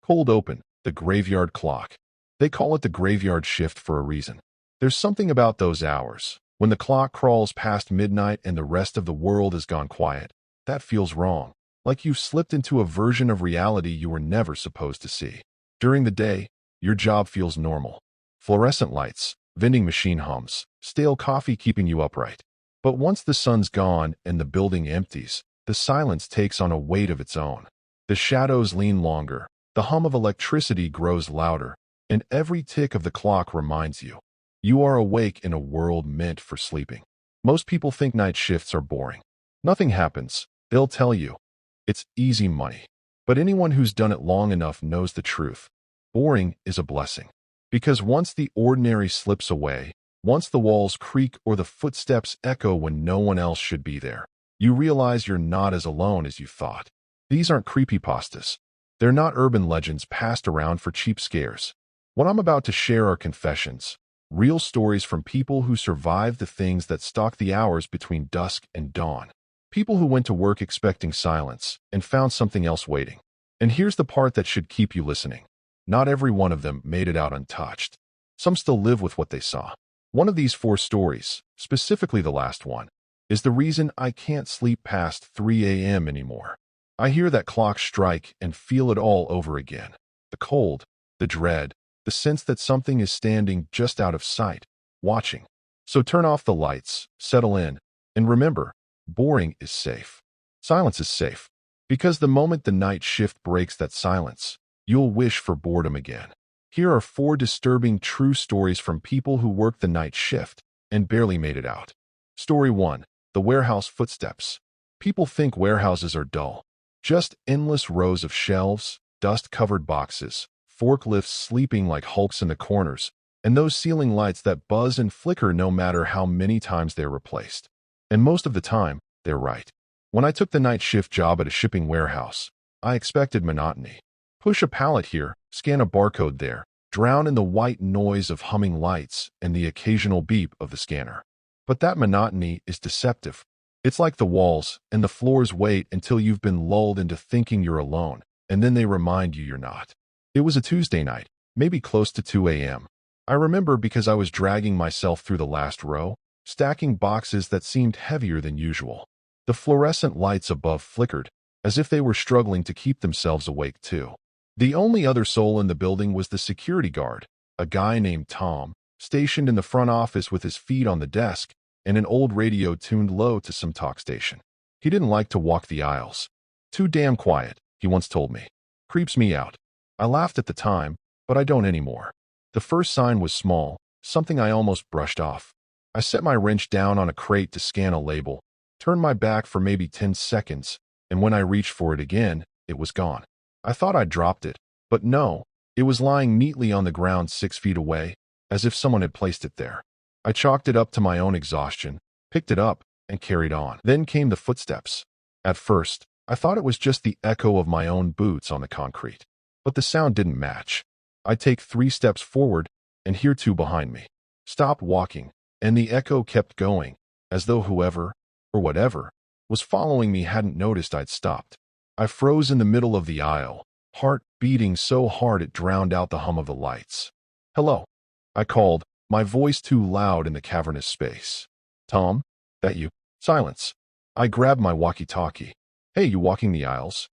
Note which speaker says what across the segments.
Speaker 1: Pulled open, the graveyard clock. They call it the graveyard shift for a reason. There's something about those hours, when the clock crawls past midnight and the rest of the world has gone quiet, that feels wrong. Like you've slipped into a version of reality you were never supposed to see. During the day, your job feels normal. Fluorescent lights, vending machine hums, stale coffee keeping you upright. But once the sun's gone and the building empties, the silence takes on a weight of its own. The shadows lean longer, the hum of electricity grows louder, and every tick of the clock reminds you. You are awake in a world meant for sleeping. Most people think night shifts are boring. Nothing happens, they'll tell you. It's easy money. But anyone who's done it long enough knows the truth. Boring is a blessing. Because once the ordinary slips away, once the walls creak or the footsteps echo when no one else should be there, you realize you're not as alone as you thought. These aren't creepypastas. They're not urban legends passed around for cheap scares. What I'm about to share are confessions, real stories from people who survived the things that stalk the hours between dusk and dawn. People who went to work expecting silence and found something else waiting. And here's the part that should keep you listening. Not every one of them made it out untouched. Some still live with what they saw. One of these 4 stories, specifically the last one, is the reason I can't sleep past 3 a.m. anymore. I hear that clock strike and feel it all over again. The cold, the dread, the sense that something is standing just out of sight, watching. So turn off the lights, settle in, and remember, boring is safe. Silence is safe. Because the moment the night shift breaks that silence, you'll wish for boredom again. Here are 4 disturbing true stories from people who worked the night shift and barely made it out. Story 1. The warehouse footsteps. People think warehouses are dull. Just endless rows of shelves, dust-covered boxes, forklifts sleeping like hulks in the corners, and those ceiling lights that buzz and flicker no matter how many times they're replaced. And most of the time, they're right. When I took the night shift job at a shipping warehouse, I expected monotony. Push a pallet here, scan a barcode there, drown in the white noise of humming lights and the occasional beep of the scanner. But that monotony is deceptive. It's like the walls and the floors wait until you've been lulled into thinking you're alone, and then they remind you you're not. It was a Tuesday night, maybe close to 2 a.m. I remember because I was dragging myself through the last row, stacking boxes that seemed heavier than usual. The fluorescent lights above flickered, as if they were struggling to keep themselves awake too. The only other soul in the building was the security guard, a guy named Tom, stationed in the front office with his feet on the desk and an old radio tuned low to some talk station. He didn't like to walk the aisles. Too damn quiet, he once told me. Creeps me out. I laughed at the time, but I don't anymore. The first sign was small, something I almost brushed off. I set my wrench down on a crate to scan a label, turned my back for maybe 10 seconds, and when I reached for it again, it was gone. I thought I'd dropped it, but no, it was lying neatly on the ground 6 feet away, as if someone had placed it there. I chalked it up to my own exhaustion, picked it up, and carried on. Then came the footsteps. At first, I thought it was just the echo of my own boots on the concrete. But the sound didn't match. I'd take 3 steps forward and hear 2 behind me. Stopped walking, and the echo kept going, as though whoever, or whatever, was following me hadn't noticed I'd stopped. I froze in the middle of the aisle, heart beating so hard it drowned out the hum of the lights. "Hello," I called, my voice too loud in the cavernous space. "Tom? That you?" Silence. I grabbed my walkie-talkie. "Hey, you walking the aisles?"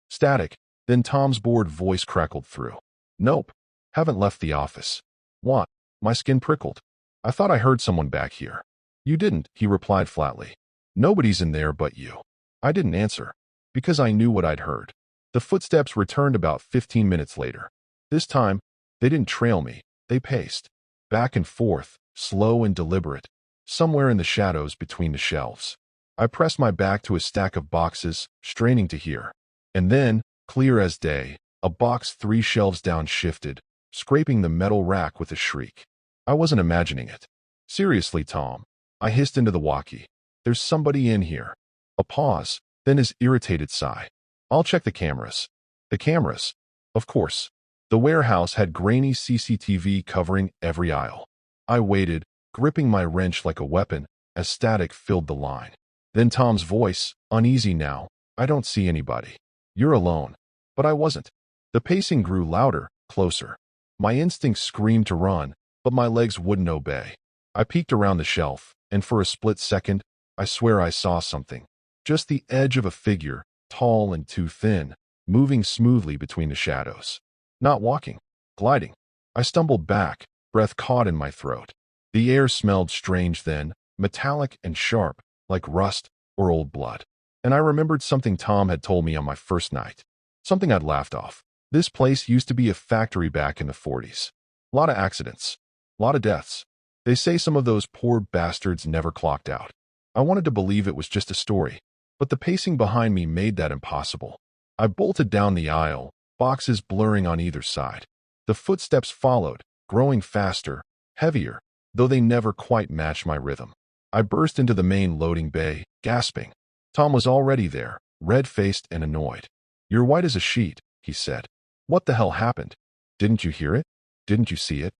Speaker 1: Static. Then Tom's bored voice crackled through. "Nope. Haven't left the office." "What?" My skin prickled. "I thought I heard someone back here." "You didn't," he replied flatly. "Nobody's in there but you." I didn't answer, because I knew what I'd heard. The footsteps returned about 15 minutes later. This time, they didn't trail me, they paced. Back and forth, slow and deliberate, somewhere in the shadows between the shelves. I pressed my back to a stack of boxes, straining to hear. And then, clear as day, a box 3 shelves down shifted, scraping the metal rack with a shriek. I wasn't imagining it. "Seriously, Tom," I hissed into the walkie. "There's somebody in here." A pause, then his irritated sigh. "I'll check the cameras." The cameras? Of course. The warehouse had grainy CCTV covering every aisle. I waited, gripping my wrench like a weapon, as static filled the line. Then Tom's voice, uneasy now. "I don't see anybody." "You're alone." But I wasn't. The pacing grew louder, closer. My instincts screamed to run, but my legs wouldn't obey. I peeked around the shelf, and for a split second, I swear I saw something. Just the edge of a figure, tall and too thin, moving smoothly between the shadows. Not walking, gliding. I stumbled back, breath caught in my throat. The air smelled strange then, metallic and sharp, like rust or old blood. And I remembered something Tom had told me on my first night. Something I'd laughed off. This place used to be a factory back in the 40s. A lot of accidents. A lot of deaths. They say some of those poor bastards never clocked out. I wanted to believe it was just a story, but the pacing behind me made that impossible. I bolted down the aisle, boxes blurring on either side. The footsteps followed, growing faster, heavier, though they never quite matched my rhythm. I burst into the main loading bay, gasping. Tom was already there, red-faced and annoyed. "You're white as a sheet," he said. "What the hell happened? Didn't you hear it? Didn't you see it?"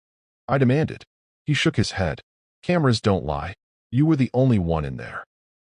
Speaker 1: I demanded. He shook his head. "Cameras don't lie. You were the only one in there."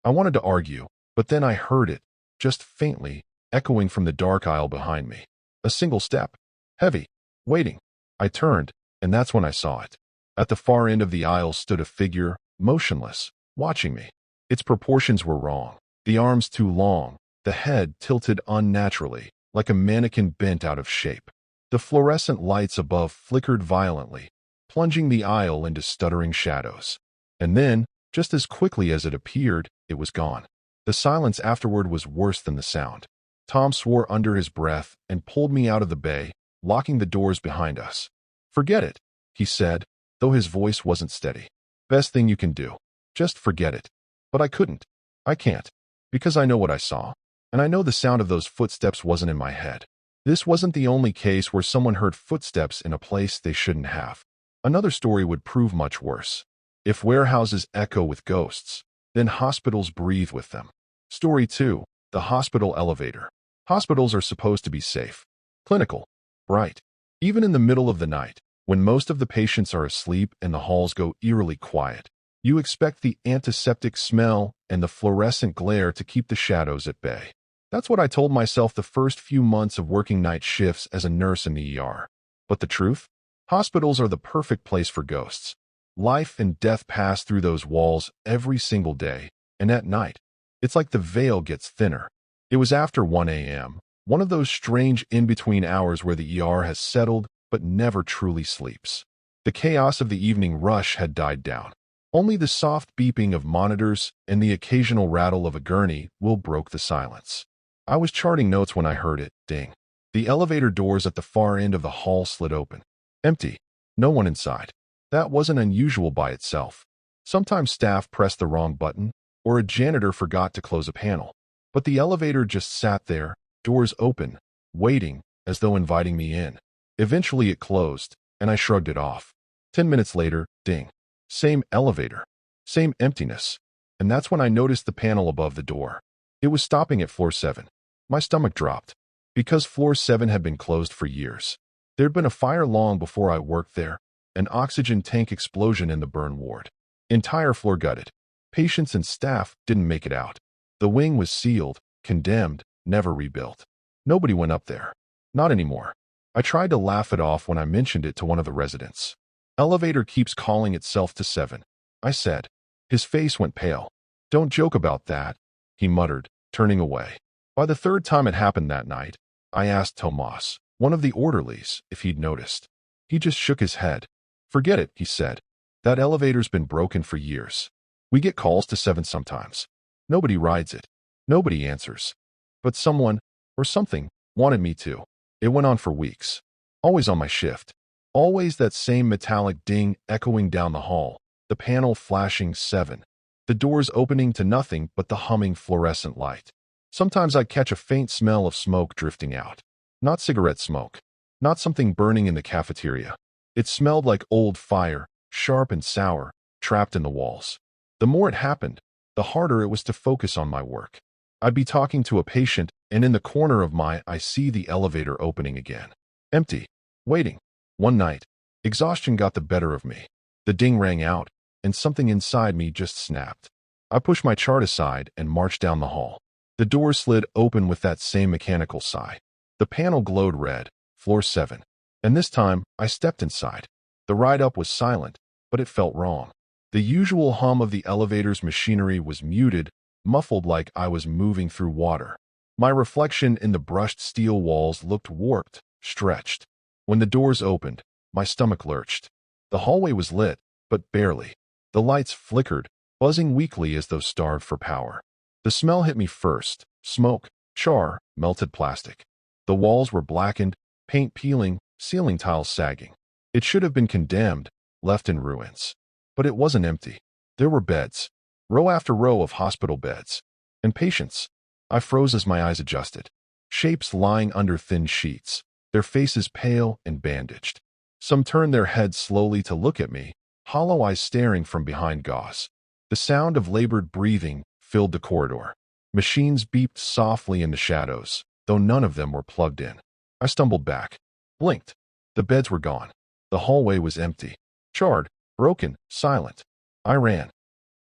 Speaker 1: I wanted to argue, but then I heard it, just faintly, echoing from the dark aisle behind me. A single step. Heavy. Waiting. I turned, and that's when I saw it. At the far end of the aisle stood a figure, motionless, watching me. Its proportions were wrong. The arms too long, the head tilted unnaturally, like a mannequin bent out of shape. The fluorescent lights above flickered violently, plunging the aisle into stuttering shadows. And then, just as quickly as it appeared, it was gone. The silence afterward was worse than the sound. Tom swore under his breath and pulled me out of the bay, locking the doors behind us. "Forget it," he said, though his voice wasn't steady. "Best thing you can do. Just forget it." But I couldn't. I can't. Because I know what I saw. And I know the sound of those footsteps wasn't in my head. This wasn't the only case where someone heard footsteps in a place they shouldn't have. Another story would prove much worse. If warehouses echo with ghosts, then hospitals breathe with them. Story 2. The hospital elevator. Hospitals are supposed to be safe, clinical, bright. Even in the middle of the night, when most of the patients are asleep and the halls go eerily quiet, you expect the antiseptic smell and the fluorescent glare to keep the shadows at bay. That's what I told myself the first few months of working night shifts as a nurse in the ER. But the truth? Hospitals are the perfect place for ghosts. Life and death pass through those walls every single day, and at night, it's like the veil gets thinner. It was after 1 a.m., one of those strange in-between hours where the ER has settled but never truly sleeps. The chaos of the evening rush had died down. Only the soft beeping of monitors and the occasional rattle of a gurney will broke the silence. I was charting notes when I heard it, ding. The elevator doors at the far end of the hall slid open. Empty. No one inside. That wasn't unusual by itself. Sometimes staff pressed the wrong button, or a janitor forgot to close a panel. But the elevator just sat there, doors open, waiting, as though inviting me in. Eventually it closed, and I shrugged it off. 10 minutes later, ding. Same elevator. Same emptiness. And that's when I noticed the panel above the door. It was stopping at floor 7. My stomach dropped. Because floor 7 had been closed for years. There'd been a fire long before I worked there, an oxygen tank explosion in the burn ward. Entire floor gutted. Patients and staff didn't make it out. The wing was sealed, condemned, never rebuilt. Nobody went up there. Not anymore. I tried to laugh it off when I mentioned it to one of the residents. "Elevator keeps calling itself to 7. I said. His face went pale. "Don't joke about that," he muttered, turning away. By the third time it happened that night, I asked Tomas, one of the orderlies, if he'd noticed. He just shook his head. "Forget it," he said. "That elevator's been broken for years. We get calls to 7 sometimes. Nobody rides it. Nobody answers. But someone, or something, wanted me to. It went on for weeks. Always on my shift. Always that same metallic ding echoing down the hall, the panel flashing 7. The doors opening to nothing but the humming fluorescent light. Sometimes I'd catch a faint smell of smoke drifting out. Not cigarette smoke. Not something burning in the cafeteria. It smelled like old fire, sharp and sour, trapped in the walls. The more it happened, the harder it was to focus on my work. I'd be talking to a patient, and in the corner of my eye I see the elevator opening again. Empty. Waiting. One night, exhaustion got the better of me. The ding rang out, and something inside me just snapped. I pushed my chart aside and marched down the hall. The door slid open with that same mechanical sigh. The panel glowed red, Floor 7. And this time, I stepped inside. The ride up was silent, but it felt wrong. The usual hum of the elevator's machinery was muted, muffled like I was moving through water. My reflection in the brushed steel walls looked warped, stretched. When the doors opened, my stomach lurched. The hallway was lit, but barely. The lights flickered, buzzing weakly as though starved for power. The smell hit me first: smoke, char, melted plastic. The walls were blackened, paint peeling, ceiling tiles sagging. It should have been condemned, left in ruins. But it wasn't empty. There were beds, row after row of hospital beds. And patients. I froze as my eyes adjusted. Shapes lying under thin sheets, their faces pale and bandaged. Some turned their heads slowly to look at me, hollow eyes staring from behind gauze. The sound of labored breathing filled the corridor. Machines beeped softly in the shadows, though none of them were plugged in. I stumbled back, blinked. The beds were gone. The hallway was empty, charred, broken, silent. I ran.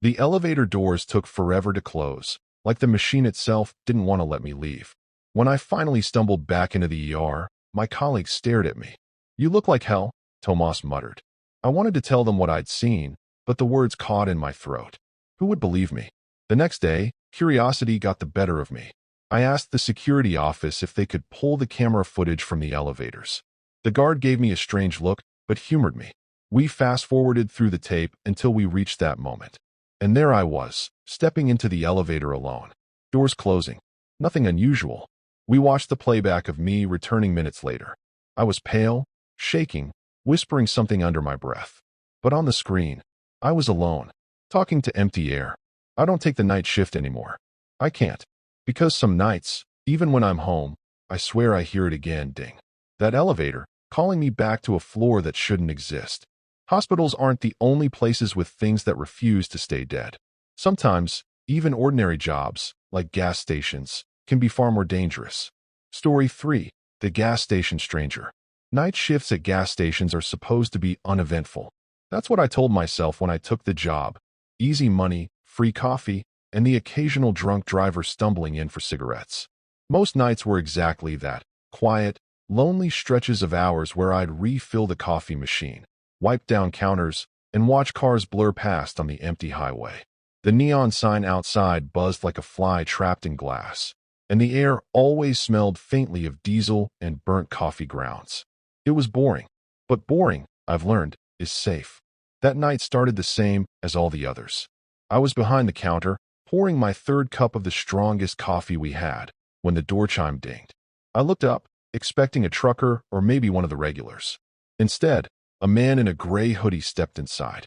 Speaker 1: The elevator doors took forever to close, like the machine itself didn't want to let me leave. When I finally stumbled back into the ER, my colleagues stared at me. "You look like hell," Tomas muttered. I wanted to tell them what I'd seen, but the words caught in my throat. Who would believe me? The next day, curiosity got the better of me. I asked the security office if they could pull the camera footage from the elevators. The guard gave me a strange look, but humored me. We fast-forwarded through the tape until we reached that moment. And there I was, stepping into the elevator alone. Doors closing. Nothing unusual. We watched the playback of me returning minutes later. I was pale, shaking, whispering something under my breath. But on the screen, I was alone, talking to empty air. I don't take the night shift anymore. I can't. Because some nights, even when I'm home, I swear I hear it again, ding. That elevator, calling me back to a floor that shouldn't exist. Hospitals aren't the only places with things that refuse to stay dead. Sometimes, even ordinary jobs, like gas stations, can be far more dangerous. Story 3. The Gas Station Stranger. Night shifts at gas stations are supposed to be uneventful. That's what I told myself when I took the job. Easy money, free coffee, and the occasional drunk driver stumbling in for cigarettes. Most nights were exactly that. Quiet, lonely stretches of hours where I'd refill the coffee machine, wipe down counters, and watch cars blur past on the empty highway. The neon sign outside buzzed like a fly trapped in glass, and the air always smelled faintly of diesel and burnt coffee grounds. It was boring, but boring, I've learned, is safe. That night started the same as all the others. I was behind the counter, pouring my third cup of the strongest coffee we had, when the door chime dinged. I looked up, expecting a trucker or maybe one of the regulars. Instead, a man in a gray hoodie stepped inside.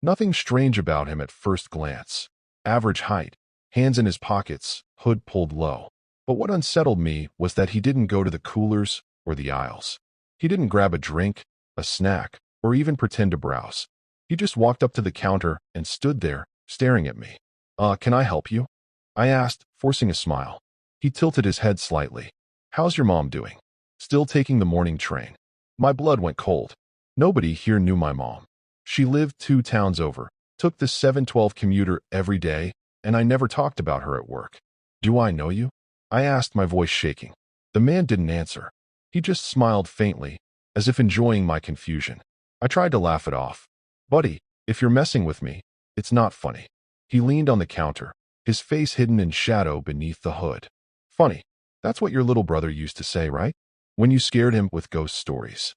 Speaker 1: Nothing strange about him at first glance. Average height, hands in his pockets, hood pulled low. But what unsettled me was that he didn't go to the coolers or the aisles. He didn't grab a drink, a snack, or even pretend to browse. He just walked up to the counter and stood there, staring at me. Can I help you?" I asked, forcing a smile. He tilted his head slightly. "How's your mom doing?" "Still taking the morning train." My blood went cold. Nobody here knew my mom. She lived 2 towns over, took the 7:12 commuter every day, and I never talked about her at work. "Do I know you?" I asked, my voice shaking. The man didn't answer. He just smiled faintly, as if enjoying my confusion. I tried to laugh it off. "Buddy, if you're messing with me, it's not funny." He leaned on the counter, his face hidden in shadow beneath the hood. "Funny, that's what your little brother used to say, right? When you scared him with ghost stories."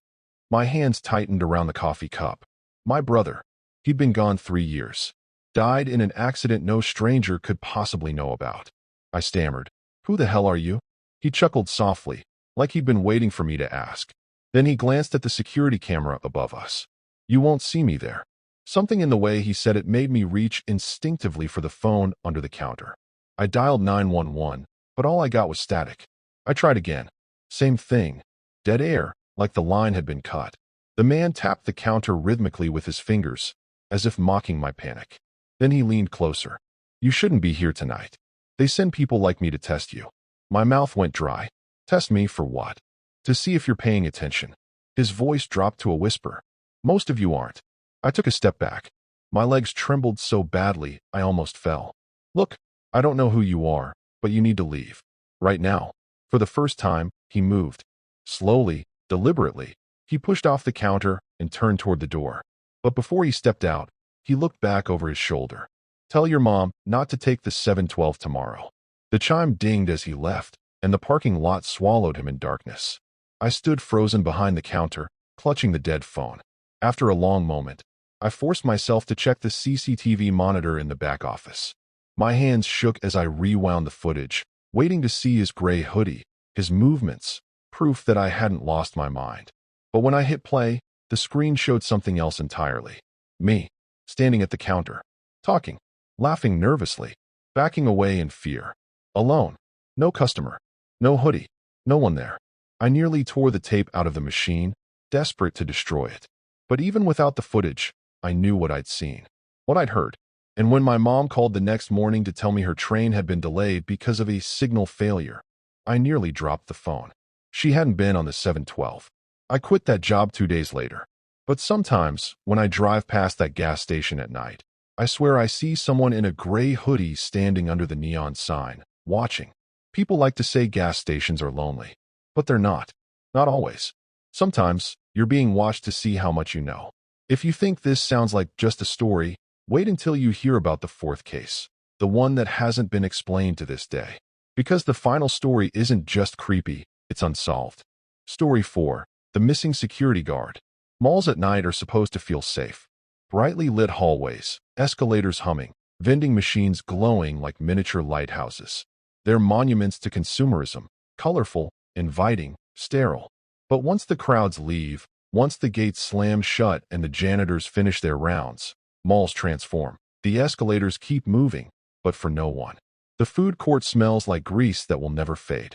Speaker 1: My hands tightened around the coffee cup. My brother. He'd been gone 3 years. Died in an accident no stranger could possibly know about. I stammered. "Who the hell are you?" He chuckled softly, like he'd been waiting for me to ask. Then he glanced at the security camera above us. "You won't see me there." Something in the way he said it made me reach instinctively for the phone under the counter. I dialed 911, but all I got was static. I tried again. Same thing. Dead air, like the line had been cut. The man tapped the counter rhythmically with his fingers, as if mocking my panic. Then he leaned closer. "You shouldn't be here tonight. They send people like me to test you." My mouth went dry. "Test me for what?" "To see if you're paying attention." His voice dropped to a whisper. "Most of you aren't." I took a step back. My legs trembled so badly, I almost fell. "Look, I don't know who you are, but you need to leave. Right now." For the first time, he moved. Slowly, Deliberately, he pushed off the counter and turned toward the door. But before he stepped out, he looked back over his shoulder. "Tell your mom not to take the 712 tomorrow." The chime dinged as he left, and the parking lot swallowed him in darkness. I stood frozen behind the counter, clutching the dead phone. After a long moment, I forced myself to check the CCTV monitor in the back office. My hands shook as I rewound the footage, waiting to see his gray hoodie, his movements, proof that I hadn't lost my mind. But when I hit play, the screen showed something else entirely. Me, standing at the counter, talking, laughing nervously, backing away in fear. Alone. No customer. No hoodie. No one there. I nearly tore the tape out of the machine, desperate to destroy it. But even without the footage, I knew what I'd seen, what I'd heard. And when my mom called the next morning to tell me her train had been delayed because of a signal failure, I nearly dropped the phone. She hadn't been on the 712. I quit that job 2 days later. But sometimes, when I drive past that gas station at night, I swear I see someone in a gray hoodie standing under the neon sign, watching. People like to say gas stations are lonely, but they're not. Not always. Sometimes, you're being watched to see how much you know. If you think this sounds like just a story, wait until you hear about the fourth case, the one that hasn't been explained to this day. Because the final story isn't just creepy, it's unsolved. Story 4. The Missing Security Guard. Malls at night are supposed to feel safe. Brightly lit hallways, escalators humming, vending machines glowing like miniature lighthouses. They're monuments to consumerism, colorful, inviting, sterile. But once the crowds leave, once the gates slam shut and the janitors finish their rounds, malls transform. The escalators keep moving, but for no one. The food court smells like grease that will never fade.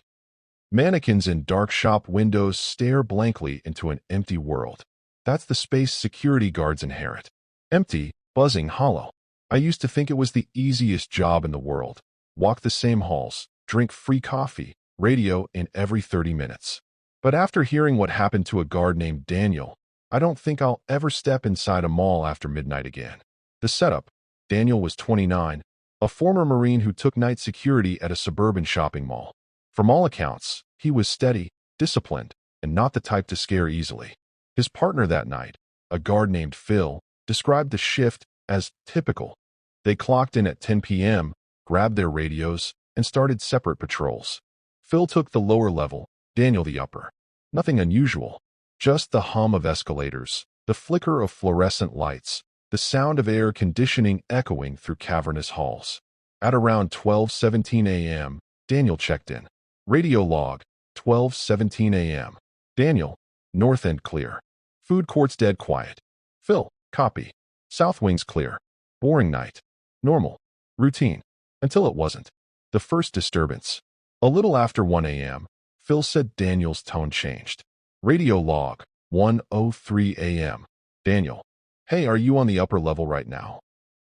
Speaker 1: Mannequins in dark shop windows stare blankly into an empty world. That's the space security guards inherit. Empty, buzzing, hollow. I used to think it was the easiest job in the world. Walk the same halls, drink free coffee, radio in every 30 minutes. But after hearing what happened to a guard named Daniel, I don't think I'll ever step inside a mall after midnight again. The setup. Daniel was 29, a former Marine who took night security at a suburban shopping mall. From all accounts, he was steady, disciplined, and not the type to scare easily. His partner that night, a guard named Phil, described the shift as typical. They clocked in at 10 p.m., grabbed their radios, and started separate patrols. Phil took the lower level, Daniel the upper. Nothing unusual, just the hum of escalators, the flicker of fluorescent lights, the sound of air conditioning echoing through cavernous halls. At around 12:17 a.m., Daniel checked in. Radio log, 12:17 a.m. Daniel, North End clear. Food court's dead quiet. Phil, copy. South wing's clear. Boring night. Normal. Routine. Until it wasn't. The first disturbance. A little after 1 a.m., Phil said Daniel's tone changed. Radio log, 1:03 a.m. Daniel, hey, are you on the upper level right now?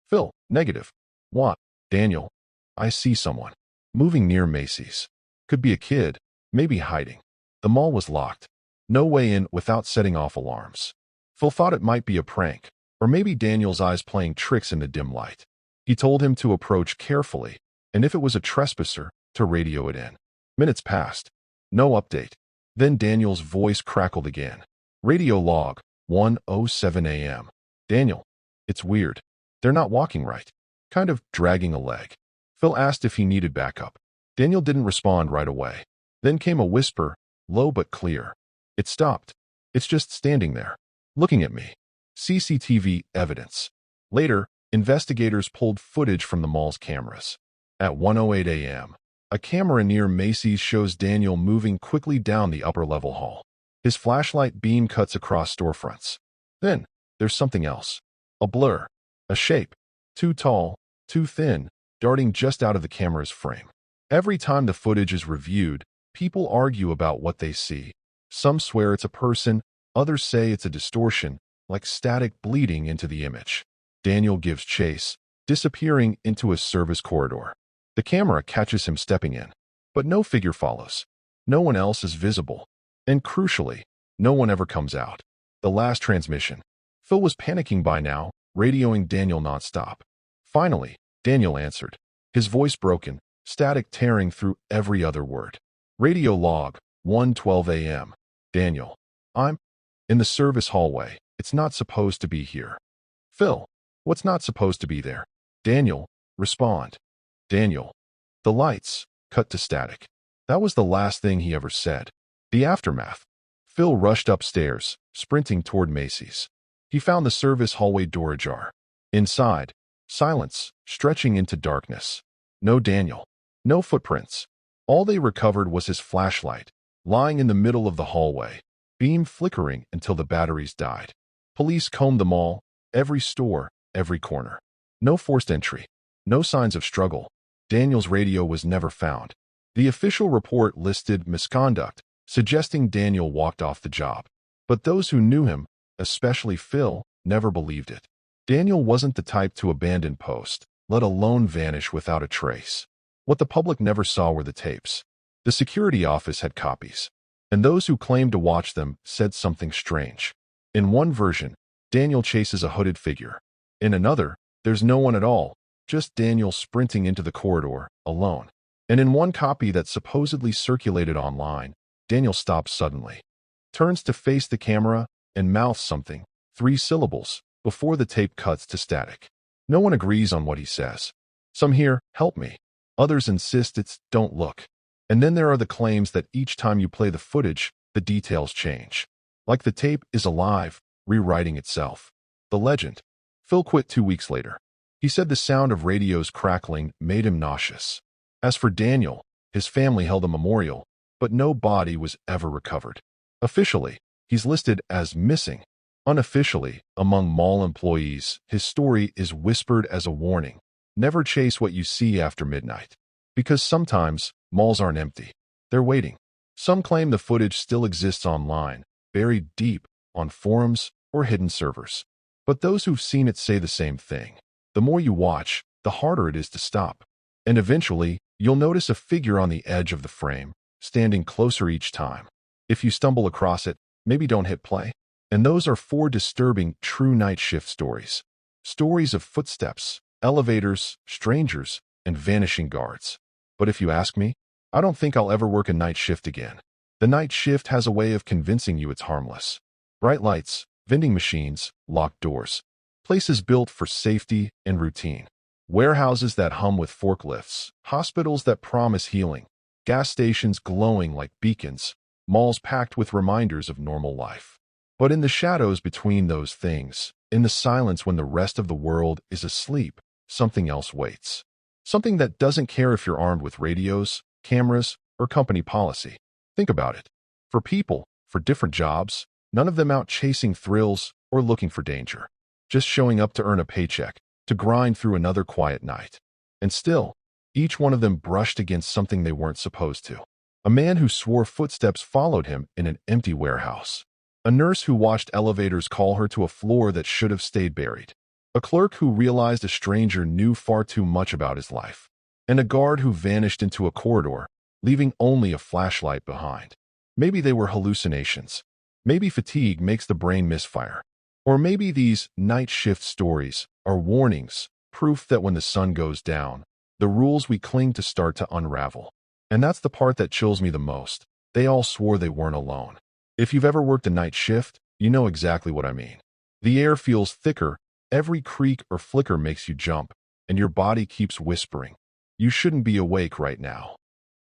Speaker 1: Phil, negative. What? Daniel, I see someone. Moving near Macy's. Could be a kid, maybe hiding. The mall was locked. No way in without setting off alarms. Phil thought it might be a prank, or maybe Daniel's eyes playing tricks in the dim light. He told him to approach carefully, and if it was a trespasser, to radio it in. Minutes passed. No update. Then Daniel's voice crackled again. Radio log, 1:07 a.m. Daniel, it's weird. They're not walking right. Kind of dragging a leg. Phil asked if he needed backup. Daniel didn't respond right away. Then came a whisper, low but clear. It stopped. It's just standing there, looking at me. CCTV evidence. Later, investigators pulled footage from the mall's cameras. At 1:08 a.m., a camera near Macy's shows Daniel moving quickly down the upper-level hall. His flashlight beam cuts across storefronts. Then, there's something else. A blur. A shape. Too tall, too thin, darting just out of the camera's frame. Every time the footage is reviewed, people argue about what they see. Some swear it's a person, others say it's a distortion, like static bleeding into the image. Daniel gives chase, disappearing into a service corridor. The camera catches him stepping in, but no figure follows. No one else is visible. And crucially, no one ever comes out. The last transmission. Phil was panicking by now, radioing Daniel nonstop. Finally, Daniel answered. His voice broken, static tearing through every other word. Radio log, 1:12 a.m. Daniel, I'm in the service hallway. It's not supposed to be here. Phil, what's not supposed to be there? Daniel, respond. Daniel. The lights cut to static. That was the last thing he ever said. The aftermath. Phil rushed upstairs, sprinting toward Macy's. He found the service hallway door ajar. Inside, silence, stretching into darkness. No Daniel. No footprints. All they recovered was his flashlight, lying in the middle of the hallway, beam flickering until the batteries died. Police combed the mall, every store, every corner. No forced entry. No signs of struggle. Daniel's radio was never found. The official report listed misconduct, suggesting Daniel walked off the job. But those who knew him, especially Phil, never believed it. Daniel wasn't the type to abandon post, let alone vanish without a trace. What the public never saw were the tapes. The security office had copies, and those who claimed to watch them said something strange. In one version, Daniel chases a hooded figure. In another, there's no one at all, just Daniel sprinting into the corridor, alone. And in one copy that supposedly circulated online, Daniel stops suddenly, turns to face the camera, and mouths something, 3 syllables, before the tape cuts to static. No one agrees on what he says. Some hear, "Help me." Others insist it's, "Don't look." And then there are the claims that each time you play the footage, the details change. Like the tape is alive, rewriting itself. The legend. Phil quit 2 weeks later. He said the sound of radios crackling made him nauseous. As for Daniel, his family held a memorial, but no body was ever recovered. Officially, he's listed as missing. Unofficially, among mall employees, his story is whispered as a warning. Never chase what you see after midnight. Because sometimes, malls aren't empty. They're waiting. Some claim the footage still exists online, buried deep, on forums or hidden servers. But those who've seen it say the same thing. The more you watch, the harder it is to stop. And eventually, you'll notice a figure on the edge of the frame, standing closer each time. If you stumble across it, maybe don't hit play. And those are 4 disturbing true night shift stories. Stories of footsteps, elevators, strangers, and vanishing guards. But if you ask me, I don't think I'll ever work a night shift again. The night shift has a way of convincing you it's harmless. Bright lights, vending machines, locked doors. Places built for safety and routine. Warehouses that hum with forklifts. Hospitals that promise healing. Gas stations glowing like beacons. Malls packed with reminders of normal life. But in the shadows between those things, in the silence when the rest of the world is asleep, something else waits. Something that doesn't care if you're armed with radios, cameras, or company policy. Think about it. For people, for different jobs, none of them out chasing thrills or looking for danger. Just showing up to earn a paycheck, to grind through another quiet night. And still, each one of them brushed against something they weren't supposed to. A man who swore footsteps followed him in an empty warehouse. A nurse who watched elevators call her to a floor that should have stayed buried. A clerk who realized a stranger knew far too much about his life. And a guard who vanished into a corridor, leaving only a flashlight behind. Maybe they were hallucinations. Maybe fatigue makes the brain misfire. Or maybe these night shift stories are warnings, proof that when the sun goes down, the rules we cling to start to unravel. And that's the part that chills me the most. They all swore they weren't alone. If you've ever worked a night shift, you know exactly what I mean. The air feels thicker, every creak or flicker makes you jump, and your body keeps whispering, "You shouldn't be awake right now."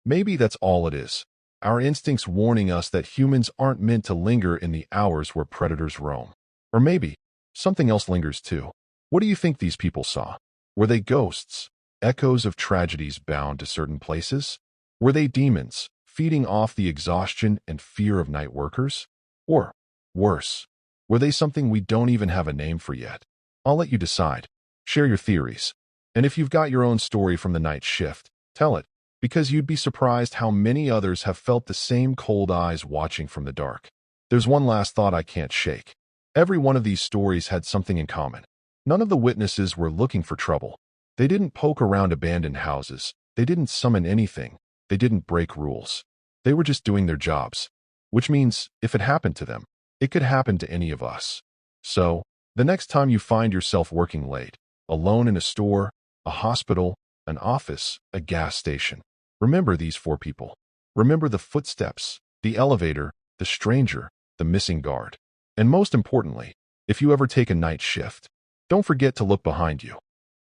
Speaker 1: Maybe that's all it is. Our instincts warning us that humans aren't meant to linger in the hours where predators roam. Or maybe something else lingers too. What do you think these people saw? Were they ghosts, echoes of tragedies bound to certain places? Were they demons, feeding off the exhaustion and fear of night workers? Or, worse, were they something we don't even have a name for yet? I'll let you decide. Share your theories. And if you've got your own story from the night shift, tell it, because you'd be surprised how many others have felt the same cold eyes watching from the dark. There's one last thought I can't shake. Every one of these stories had something in common. None of the witnesses were looking for trouble. They didn't poke around abandoned houses. They didn't summon anything. They didn't break rules. They were just doing their jobs. Which means, if it happened to them, it could happen to any of us. So, the next time you find yourself working late, alone in a store, a hospital, an office, a gas station, remember these 4 people. Remember the footsteps, the elevator, the stranger, the missing guard. And most importantly, if you ever take a night shift, don't forget to look behind you.